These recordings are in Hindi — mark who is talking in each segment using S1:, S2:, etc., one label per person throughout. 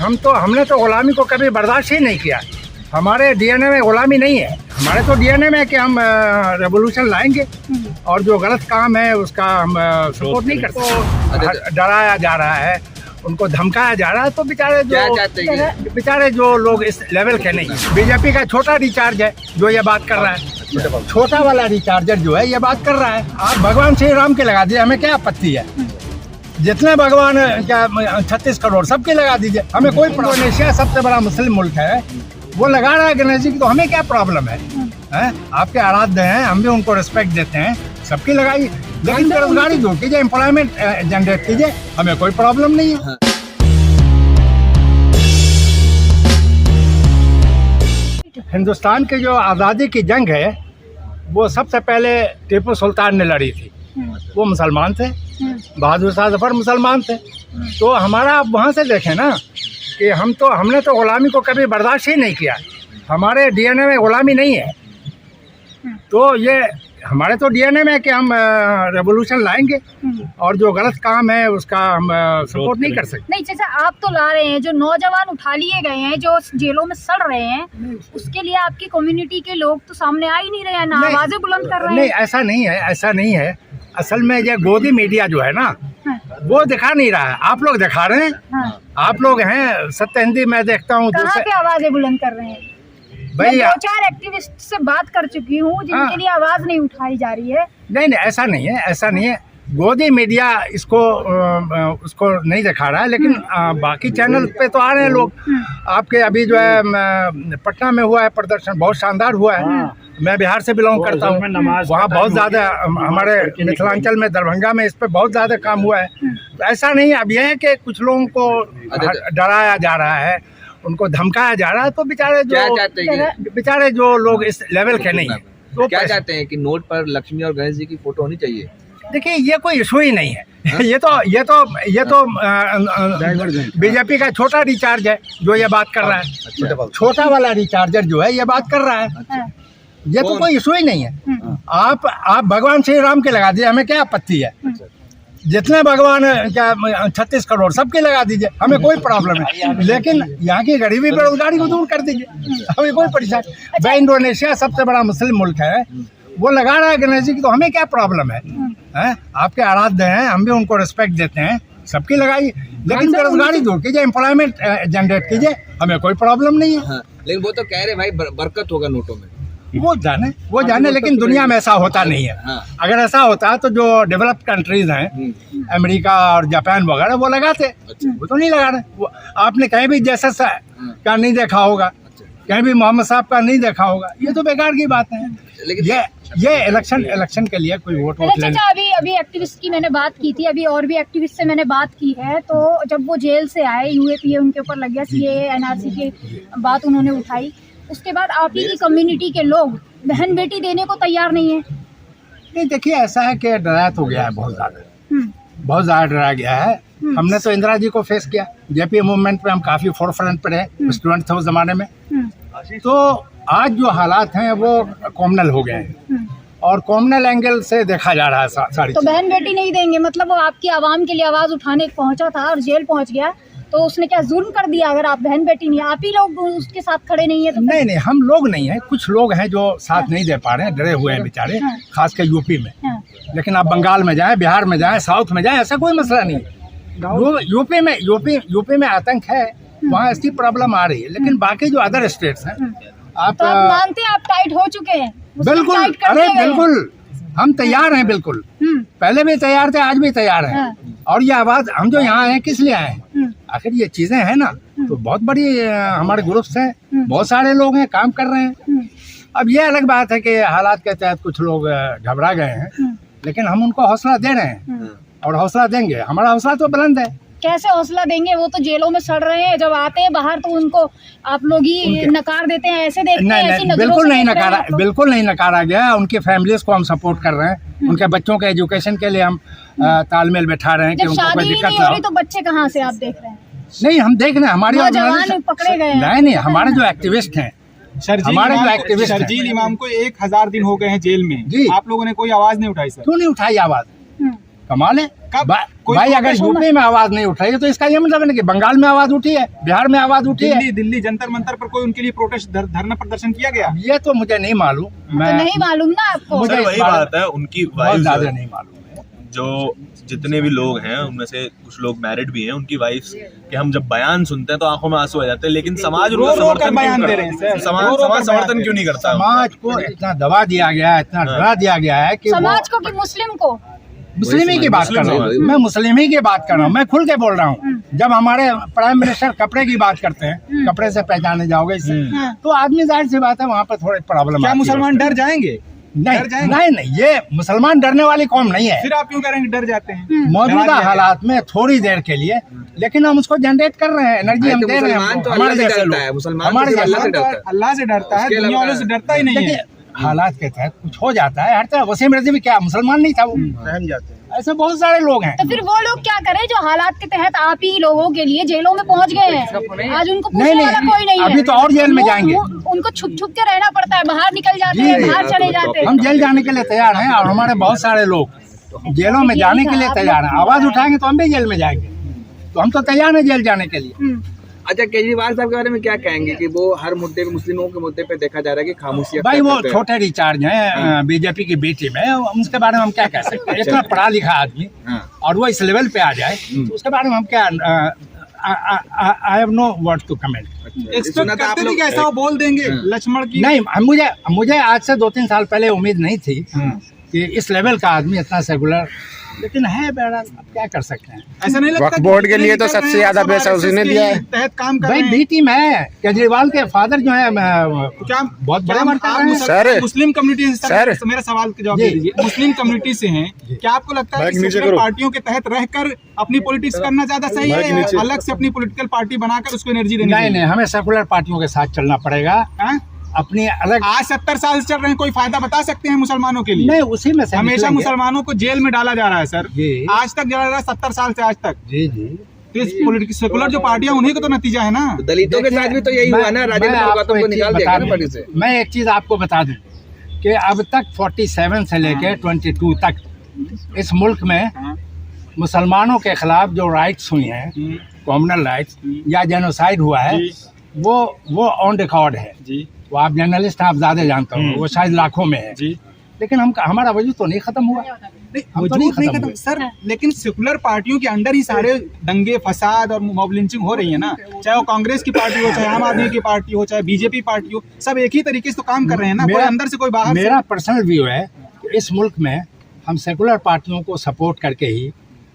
S1: हमने तो गुलामी को कभी बर्दाश्त ही नहीं किया। हमारे डीएनए में गुलामी नहीं है। हमारे तो डीएनए में कि हम रेवोल्यूशन लाएंगे और जो गलत काम है उसका हम सपोर्ट नहीं करते। डराया जा रहा है, उनको धमकाया जा रहा है, तो बेचारे जो लोग इस लेवल के नहीं। बीजेपी का छोटा रिचार्ज है जो ये बात कर रहा है, छोटा वाला रिचार्जर जो है ये बात कर रहा है। आप भगवान श्री राम के लगा दिए, हमें क्या आपत्ति है? जितने भगवान क्या 36 करोड़ सबके लगा दीजिए, हमें कोई प्रॉब्लम। इंडोनेशिया सबसे बड़ा मुस्लिम मुल्क है, वो लगा रहा है गणेश जी की, तो हमें क्या प्रॉब्लम है? आपके आराध्य हैं, हम भी उनको रिस्पेक्ट देते हैं, सबकी लगाइए, लेकिन बेरोजगारी दूर कीजिए, एम्प्लॉयमेंट जनरेट कीजिए, हमें कोई प्रॉब्लम नहीं है। हिंदुस्तान की जो आज़ादी की जंग है वो सबसे पहले टीपू सुल्तान ने लड़ी थी। वो मुसलमान थे, बहादुर शाह जफर मुसलमान थे। तो हमारा आप वहाँ से देखें ना कि हमने तो गुलामी को कभी बर्दाश्त ही नहीं किया। हमारे डीएनए में गुलामी नहीं है। तो ये हमारे तो डीएनए में कि हम रेवोल्यूशन लाएंगे और जो गलत काम है उसका हम सपोर्ट नहीं कर सकते।
S2: नहीं चाचा, आप तो ला रहे हैं, जो नौजवान उठा लिए गए हैं, जो जेलों में सड़ रहे हैं, उसके लिए आपकी कम्युनिटी के लोग तो सामने आ ही नहीं रहे हैं, ना आवाजें बुलंद कर रहे हैं।
S1: नहीं, ऐसा नहीं है, ऐसा नहीं है। असल में ये गोदी मीडिया जो है ना, वो दिखा नहीं रहा है, आप लोग दिखा रहे हैं। आप लोग हैं सत्य हिंदी, मैं देखता हूँ।
S2: कहाँ पे आवाजें बुलंद कर रहे हैं? मैं 2-4 एक्टिविस्ट से बात कर चुकी हूँ जिनके लिए आवाज नहीं उठाई जा रही है।
S1: नहीं, ऐसा नहीं है, ऐसा नहीं है। गोदी मीडिया उसको नहीं दिखा रहा है, लेकिन बाकी चैनल पे तो आ रहे हैं लोग। आपके अभी जो है पटना में हुआ है प्रदर्शन, बहुत शानदार हुआ है। मैं बिहार से बिलोंग करता हूँ, वहाँ बहुत ज़्यादा, हमारे मिथिलांचल में दरभंगा में इस पर बहुत ज़्यादा काम हुआ है। तो ऐसा नहीं है। अब यह है कि कुछ लोगों को डराया जा रहा है, उनको धमकाया जा रहा है, तो बेचारे जो लोग इस लेवल के नहीं है। तो
S3: क्या चाहते हैं कि नोट पर लक्ष्मी और गणेश जी की फोटो होनी चाहिए?
S1: देखिए, ये कोई इशू ही नहीं है। ये तो बीजेपी का छोटा रिचार्ज है जो ये बात कर रहा है। छोटा वाला रिचार्जर जो है ये बात कर रहा है। ये तो कोई इशू ही नहीं है। आप भगवान श्री राम के लगा दिए, हमें क्या आपत्ति है? जितने भगवान क्या 36 करोड़ सबके लगा दीजिए, हमें कोई प्रॉब्लम है। लेकिन यहाँ की गरीबी बेरोजगारी को दूर कर दीजिए, हमें कोई परेशानी। भाई, इंडोनेशिया सबसे बड़ा मुस्लिम मुल्क है, वो लगा रहा है गणेश जी की, तो हमें क्या प्रॉब्लम है? आपके आराध्य हैं, हम भी उनको रिस्पेक्ट देते हैं, सबकी लगाइए, लेकिन बेरोजगारी दूर कीजिए, एम्प्लॉयमेंट जनरेट कीजिए, हमें कोई प्रॉब्लम नहीं है।
S3: लेकिन वो तो कह रहे भाई बरकत होगा नोटों में।
S1: वो जाने लेकिन दुनिया में ऐसा होता नहीं है। अगर ऐसा होता तो जो डेवलप्ड कंट्रीज हैं, अमेरिका और जापान वगैरह, वो लगाते। वो तो नहीं लगा रहे। वो आपने कहीं भी जैसा का नहीं देखा होगा, कहीं भी मोहम्मद साहब का नहीं देखा होगा। ये तो बेकार की बात है। ये इलेक्शन के लिए कोई वोट
S2: चाचा, अभी एक्टिविस्ट की मैंने बात की थी, अभी और भी एक्टिविस्ट से मैंने बात की है। तो जब वो जेल से आए, यूएपीए उनके ऊपर लग गया, सीएए एनआरसी की बात उन्होंने उठाई, उसके बाद आप ही की कम्युनिटी के लोग बहन बेटी देने को तैयार नहीं है।
S1: नहीं, देखिए, ऐसा है कि डराया तो गया है, बहुत ज़्यादा डराया गया है। हमने तो इंदिरा जी को फेस किया, जेपी मूवमेंट पे हम काफ़ी फोरफ्रंट पे रहे, स्टूडेंट थे उस जमाने में। तो आज जो हालात हैं वो कॉमनल हो गए हैं और कॉमनल एंगल से देखा जा रहा है सारी।
S2: तो बहन बेटी नहीं देंगे मतलब वो आपकी आवाम के लिए आवाज़ उठाने पहुँचा था और जेल पहुँच गया, तो उसने क्या जुर्म कर दिया? अगर आप बहन बेटी नहीं, आप ही लोग उसके साथ खड़े नहीं है तो?
S1: नहीं, हम लोग नहीं है, कुछ लोग हैं जो साथ नहीं दे पा रहे हैं, डरे हुए हैं बेचारे, खास कर यूपी में। लेकिन आप बंगाल में जाएं, बिहार में जाएं, साउथ में जाएं, ऐसा कोई मसला नहीं है। यूपी में आतंक है, वहाँ ऐसी प्रॉब्लम आ रही है। लेकिन बाकी जो अदर स्टेट्स हैं, आप
S2: मानते हैं आप टाइट हो चुके हैं?
S1: बिल्कुल, अरे बिल्कुल, हम तैयार हैं, बिल्कुल। पहले भी तैयार थे, आज भी तैयार हैं। और ये आवाज, हम जो यहाँ आए किस लिए आए हैं? आखिर ये चीजें हैं ना, तो बहुत बड़ी हमारे ग्रुप्स हैं, बहुत सारे लोग हैं, काम कर रहे हैं। अब ये अलग बात है कि हालात के तहत कुछ लोग घबरा गए हैं, लेकिन हम उनको हौसला दे रहे हैं और हौसला देंगे। हमारा हौसला तो बुलंद है।
S2: कैसे हौसला देंगे? वो तो जेलों में सड़ रहे हैं, जब आते हैं बाहर तो उनको आप लोग ही नकार देते हैं, ऐसे देखते हैं, ऐसी नजरों से
S1: बिल्कुल नहीं नकारा गया। उनकी फैमिलीज को हम सपोर्ट कर रहे हैं, उनके बच्चों के एजुकेशन के लिए हम तालमेल बैठा रहे हैं कि उनको कोई दिक्कत ना हो।
S2: तो बच्चे कहाँ से आप देख रहे हैं?
S1: नहीं, हम देख रहे हैं, हमारी
S2: पकड़े गए।
S1: नहीं, हमारे जो एक्टिविस्ट हैं, हमारे जो एक्टिविस्ट हैं,
S4: शर्जील इमाम को 1000 दिन हो गए हैं जेल में, आप लोगों ने कोई आवाज नहीं उठाई? सर,
S1: क्यों नहीं उठाई आवाज? कमाल है।
S4: कब?
S1: भाई अगर यूपी में आवाज नहीं उठ रही है तो इसका ये मतलब है कि बंगाल में आवाज उठी है, बिहार में आवाज उठी है।
S4: दिल्ली जंतर मंतर पर कोई उनके लिए प्रोटेस्ट धरना प्रदर्शन किया गया?
S1: ये तो मुझे नहीं मालूम,
S2: तो नहीं मालूम ना आपको।
S1: मुझे
S5: वही बात है, उनकी
S1: बहुत ज्यादा नहीं मालूम है।
S5: जो जितने भी लोग हैं उनमें से कुछ लोग मैरिड भी हैं, उनकी वाइफ के हम जब बयान सुनते हैं तो आंखों में आंसू आ जाते हैं, लेकिन समाज उनका समर्थन
S4: बयान दे रहे हैं सर,
S5: समाज समर्थन क्यों नहीं करता?
S1: समाज को इतना दबा दिया गया है, इतना डरा दिया गया है कि
S2: समाज को कि मुस्लिम को,
S1: मुस्लिम ही की बात कर रहा हूँ मैं, मुस्लिम ही की बात कर रहा हूँ मैं, खुल के बोल रहा हूँ। जब हमारे प्राइम मिनिस्टर कपड़े की बात करते हैं, कपड़े से पहचाने जाओगे इससे, तो आदमी जाहिर सी बात है वहाँ पर थोड़ी प्रॉब्लम।
S4: क्या मुसलमान डर जाएंगे?
S1: नहीं, ये मुसलमान डरने वाली कौम नहीं है।
S4: फिर आप क्यों करेंगे डर जाते हैं?
S1: मौजूदा हालात में थोड़ी देर के लिए, लेकिन हम उसको जनरेट कर रहे हैं, एनर्जी हम दे रहे हैं। हमारे जैसे लोग, हमारे
S4: अल्लाह से डरता है, दुनिया वालों से डरता ही नहीं है।
S1: हालात के तहत कुछ हो जाता है हर तरह। वसीम रज़ी भी क्या मुसलमान नहीं था, वो रहम जाते हैं। ऐसे बहुत सारे लोग हैं।
S2: तो फिर वो लोग क्या करें जो हालात के तहत आप ही लोगों के लिए जेलों में पहुंच गए हैं? आज उनको पूछने वाला कोई नहीं है।
S1: अभी तो और जेल में जाएंगे।
S2: उनको छुप छुप के रहना पड़ता है, बाहर निकल जाते हैं, बाहर चले जाते हैं।
S1: हम जेल जाने के लिए तैयार हैं और हमारे बहुत सारे लोग जेलों में जाने के लिए तैयार हैं। आवाज उठाएंगे तो हम भी जेल में जाएंगे, तो हम तो तैयार हैं जेल जाने के लिए।
S3: अच्छा, केजरीवाल साहब के बारे में क्या कहेंगे कि वो हर मुद्दे पे, मुस्लिमों के मुद्दे पे देखा जा रहा है कि खामोशी?
S1: भाई वो छोटे रिचार्ज हैं बीजेपी की बी टीम है, उसके बारे में हम क्या कह सकते हैं? इतना पढ़ा लिखा आदमी और वो इस लेवल पे आ जाए तो उसके बारे में हम क्या, I have no word to comment.
S4: Expect करते थे कि ऐसा वो बोल देंगे लक्ष्मण की?
S1: नहीं, मुझे आज से 2-3 साल पहले उम्मीद नहीं थी कि इस लेवल का आदमी इतना सेकुलर, लेकिन है बहरहाल, अब क्या कर सकते हैं।
S4: ऐसा नहीं लगता
S6: वक्फ बोर्ड के लिए तो सबसे ज्यादा पैसा उसी दिया है।
S4: तहत काम कर
S1: भाई
S4: रहे हैं।
S1: बी टीम है, केजरीवाल के फादर जो है
S4: क्या
S1: बहुत बड़े
S4: क्या
S1: वर्कर
S4: आप
S1: हैं।
S6: सर,
S4: मुस्लिम कम्युनिटी से
S6: सर,
S4: मेरा सवाल का जवाब
S1: जी।
S4: दे दीजिए। मुस्लिम कम्युनिटी से हैं, क्या आपको लगता है कि सेकुलर पार्टियों के तहत रहकर अपनी पॉलिटिक्स करना ज्यादा सही है या अलग से अपनी पॉलिटिकल पार्टी बनाकर उसको एनर्जी देनी चाहिए?
S1: नहीं, हमें सेकुलर पार्टियों के साथ चलना पड़ेगा।
S4: हाँ?
S1: अपनी अलग,
S4: आज 70 साल से चल रहे हैं, कोई फायदा बता सकते हैं मुसलमानों के लिए?
S1: नहीं, उसी में से
S4: हमेशा
S1: निकलेंगे।
S4: मुसलमानों को जेल में डाला जा रहा है सर,
S1: जी।
S4: आज तक जा रहा है 70 साल से आज तक।
S1: जी
S4: तो इस पॉलिटिक्स सेकुलर जो पार्टियां, उन्हीं का तो नतीजा है ना।
S3: दलितों के साथ भी तो यही हुआ ना, राजेंद्र गौतम को निकाल दिया ना पार्टी से।
S1: मैं एक चीज आपको बता दूं कि अब तक 47 से लेके 22 तक इस मुल्क में मुसलमानों के खिलाफ जो राइट्स हुई हैं, कॉम्युनल राइट्स या जेनोसाइड हुआ है, वो ऑन रिकॉर्ड है जी। वो आप जर्नलिस्ट हैं, आप ज्यादा जानते हो, वो शायद लाखों में है जी। लेकिन हमारा वजूद तो नहीं खत्म हुआ,
S4: वजूद नहीं खत्म सर। लेकिन सेकुलर पार्टियों के अंडर ही सारे दंगे फसाद और मॉब लिंचिंग हो रही है ना, चाहे वो कांग्रेस की पार्टी हो, चाहे आम आदमी की पार्टी हो, चाहे बीजेपी पार्टी हो, सब एक ही तरीके से तो काम कर रहे हैं ना, कोई अंदर से कोई बाहर।
S1: मेरा पर्सनल व्यू है कि इस मुल्क में हम सेकुलर पार्टियों को सपोर्ट करके ही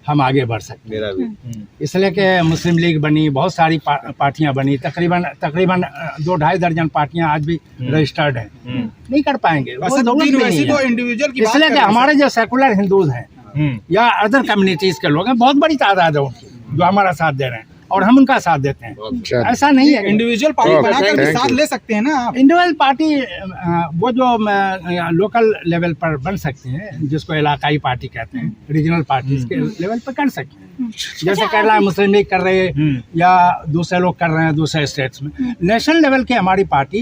S1: हम आगे बढ़ सकते हैं। इसलिए कि मुस्लिम लीग बनी, बहुत सारी पार्टियां बनी, तकरीबन 2-2.5 दर्जन पार्टियां आज भी रजिस्टर्ड हैं। नहीं कर पाएंगे, वो जरूरत नहीं है।
S4: इंडिविजुअल की
S1: इसलिए कि हमारे जो सेकुलर हिंदूज हैं या अदर कम्युनिटीज के लोग हैं, बहुत बड़ी तादाद है उनकी जो हमारा साथ दे रहे हैं और हम उनका साथ देते हैं। ऐसा नहीं है,
S4: इंडिविजुअल पार्टी बनाकर भी साथ ले सकते हैं ना आप।
S1: इंडिविजुअल पार्टी वो जो लोकल लेवल पर बन सकती है, जिसको इलाकाई पार्टी कहते हैं, रीजनल पार्टी के लेवल पर कर सकते हैं। जैसे केरला मुस्लिम लीग कर रहे हैं या दूसरे लोग कर रहे हैं दूसरे स्टेट्स में। नेशनल लेवल की हमारी पार्टी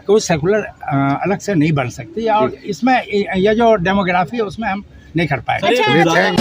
S1: कोई सेकुलर अलग से नहीं बन सकती, और इसमें ये जो डेमोग्राफी है उसमें हम नहीं कर पाएंगे।